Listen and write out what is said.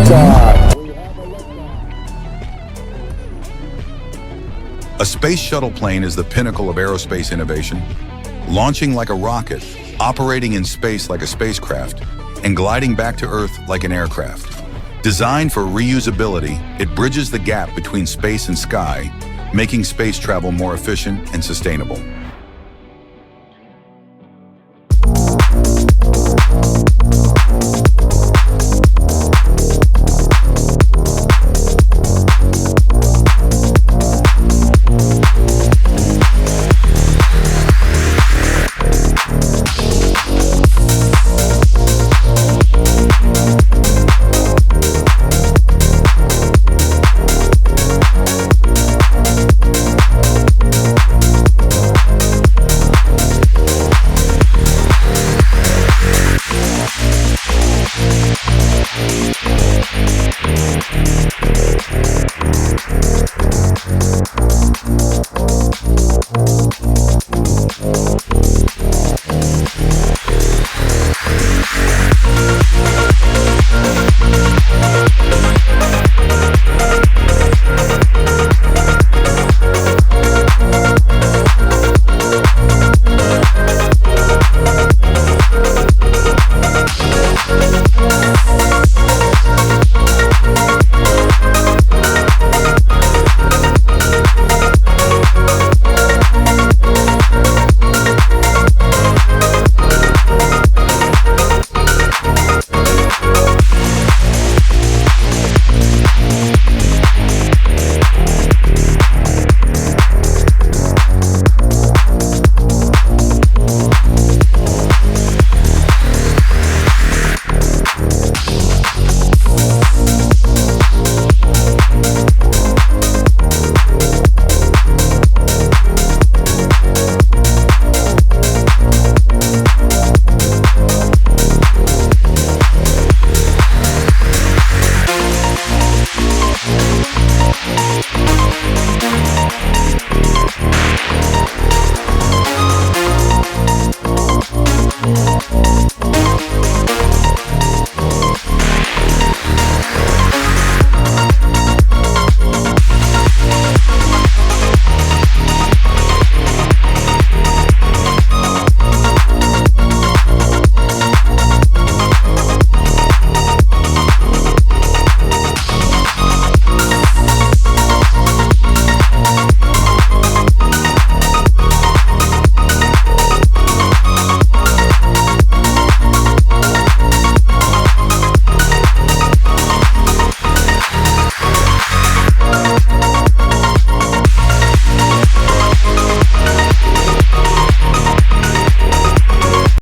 liftoff. A space shuttle plane is the pinnacle of aerospace innovation, launching like a rocket, operating in space like a spacecraft, and gliding back to Earth like an aircraft. Designed for reusability, it bridges the gap between space and sky, making space travel more efficient and sustainable.